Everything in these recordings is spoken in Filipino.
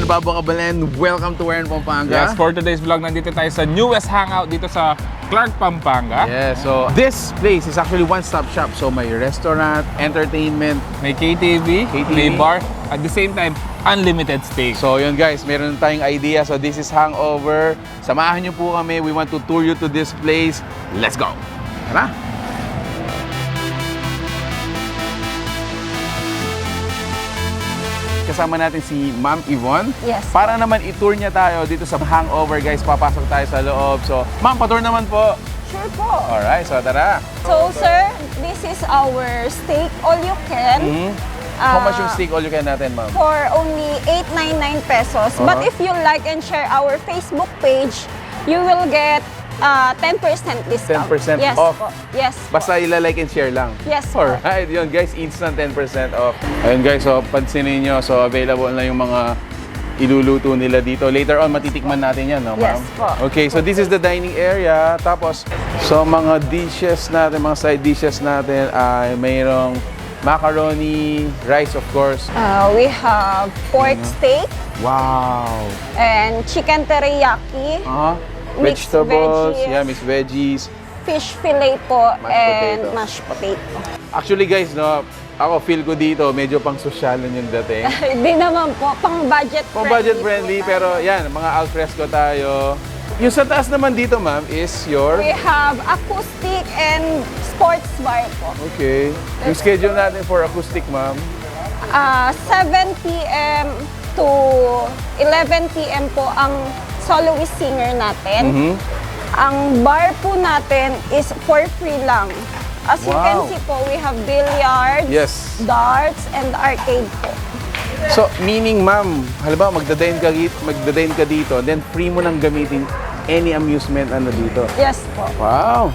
Babakabalan, welcome to Warren, Pampanga. Yes, for today's vlog, nandito tayo sa newest hangout dito sa Clark, Pampanga. Yes, so this place is actually one-stop shop. So may restaurant, entertainment, may KTV, may bar, at the same time, unlimited stay. So yun guys, meron tayong idea. So this is Hangover. Samahan niyo po kami. We want to tour you to this place. Let's go! Tara! Kasama natin si Ma'am Yvonne. Yes. Para naman i-tour niya tayo dito sa Hangover, guys. Papasok tayo sa loob. So, Ma'am, pa-tour naman po. Sure po. Alright, so tara. So, sir, this is our steak all you can. How much yung steak all you can natin, Ma'am? For only 899 pesos. But if you like and share our Facebook page, you will get 10% discount. 10% yes, off? Po. Yes. Basta ila-like and share lang. Yes, po. Alright, yun guys, instant 10% off. Ayun guys, so pansinin nyo, so available na yung mga iluluto nila dito. Later on, matitikman natin yan, no, Ma'am? Yes, po. Okay, so this is the dining area. Tapos, so mga dishes natin, mga side dishes natin ay mayroong macaroni, rice of course. We have pork steak Wow! and chicken teriyaki, mixed Vegetables, veggies, yeah, mixed veggies. fish fillet po, Mashed and potato. mashed potato. Actually guys, no, ako feel ko dito, medyo pang sosyalan yung dating. Hindi naman po, pang budget friendly. Pang budget friendly, po pero yan, mga al fresco tayo. Yung sa taas naman dito, Ma'am, is your... We have acoustic and sports bar po. Okay. Yung schedule natin for acoustic, Ma'am. 7 p.m. to 11 p.m. po ang soloist singer natin. Ang bar po natin is for free lang. As you can Wow. see po, we have billiards, Yes. darts, and arcade po. So, meaning, Ma'am, halimbawa, magdadine ka dito, then free mo nang gamitin any amusement ano dito. Yes po. Wow!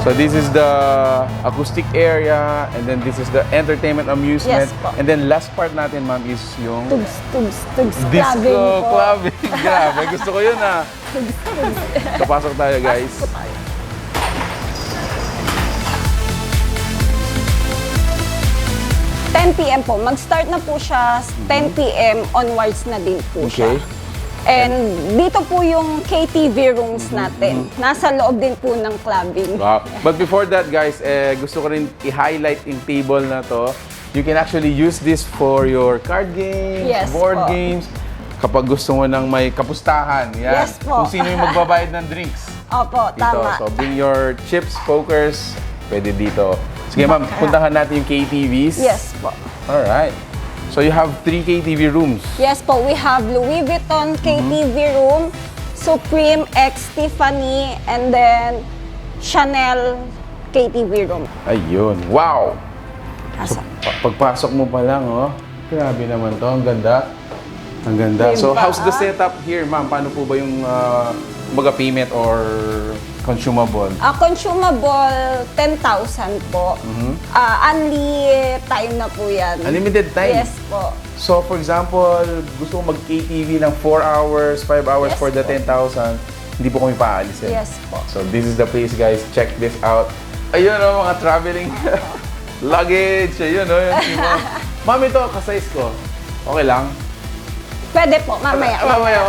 So this is the acoustic area, and then this is the entertainment amusement. Yes po. And then last part natin, Ma'am, is yung Tugs, clubbing disco po. clubbing. Grabe, gusto ko yun ah. So pasok tayo guys. Pasok po tayo. 10 p.m. po. Mag-start na po siya 10 p.m. onwards na din po siya. And dito po yung KTV rooms natin. Nasa loob din po ng clubbing. Wow. But before that guys, gusto ko rin i-highlight yung table na to. You can actually use this for your card games, Yes board po. games. Kapag gusto mo nang may kapustahan, yan. Yes po. Kung sino yung magbabayad ng drinks. Opo, Dito. tama. So bring your chips, pokers, pwede dito. Sige ma'am, puntahan natin yung KTVs. Yes po. Alright. So you have 3 KTV rooms. Yes po, we have Louis Vuitton KTV room, Supreme X Tiffany, and then Chanel KTV room. Ayun. Wow! So, Asa? pagpasok mo pa lang, oh. Grabe naman to. Ang ganda. Ang ganda. So, Diba? how's the setup here, ma'am? Paano po ba yung baga payment or consumable? Consumable, 10,000 po. Only time na po yan. Unlimited time? Yes po. So, for example, gusto ko mag-KTV ng 4 hours, 5 hours Yes for the po. 10,000, hindi po kami paalisin. Yes po. So, this is the place, guys. Check this out. Ayun, oh, mga traveling luggage. Ayun, oh, yun. Ma'am, ito, kasize ko. Okay lang? Pwede po, mamaya. Mamaya.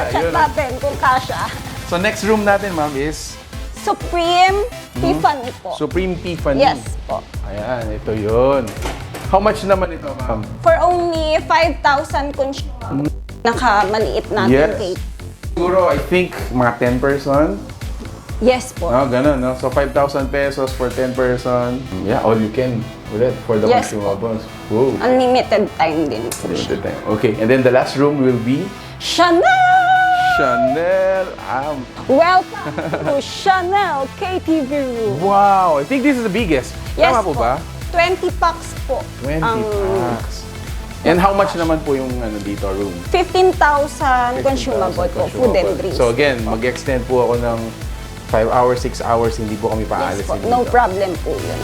Check Ayun. natin kung kasha. So, next room natin, ma'am, is Supreme Tiffany po. Supreme Tiffany. Yes po. Ayan, ito yun. How much naman ito, ma'am? For only 5,000 kung nakamaliit natin Yes. cake. Siguro, I think, mga 10 person. Yes po. No, ganun, no? So, 5,000 pesos for 10 person. Yeah, all you can ulit for the Yes consumables. Whoa. Unlimited time din po siya. Okay, and then the last room will be Chanel. Welcome to Chanel KTV room. Wow, I think this is the biggest. Yes Tama po ba? 20 packs po. 20 ang packs. And how much naman po yung ano dito room? 15,000 consumable po, food and drinks. So again, mag-extend po ako ng 5 hours, 6 hours, hindi po kami Yes paalisin po, dito. no problem po yun.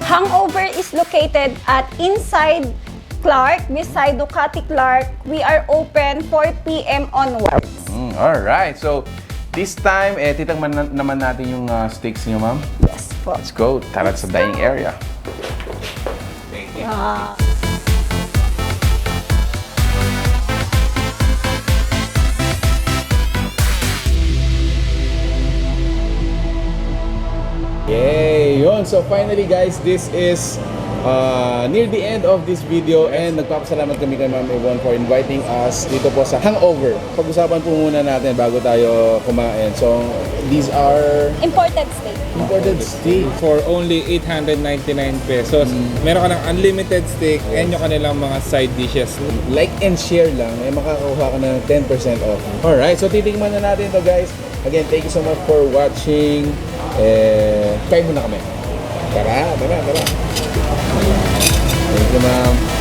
Hangover is located at inside Clark, beside Ducati Clark. We are open 4 p.m. onwards. Alright, so this time, titangman naman natin yung steaks niyo, ma'am. Yes po. Let's go. Tara sa dining area. Yay! Yun. So finally guys, this is near the end of this video and nagpapasalamat kami kay Ma'am Yvonne for inviting us dito po sa Hangover. Pag-usapan po muna natin bago tayo kumain. So these are Imported steak. imported steak. For only 899 pesos, meron ka ng unlimited steak and yung kanilang mga side dishes. Like and share lang, makakakuha ka ng 10% off. Alright, so titingnan na natin to guys. Again, thank you so much for watching. Kain muna kami. Tara. Thank you, ma'am.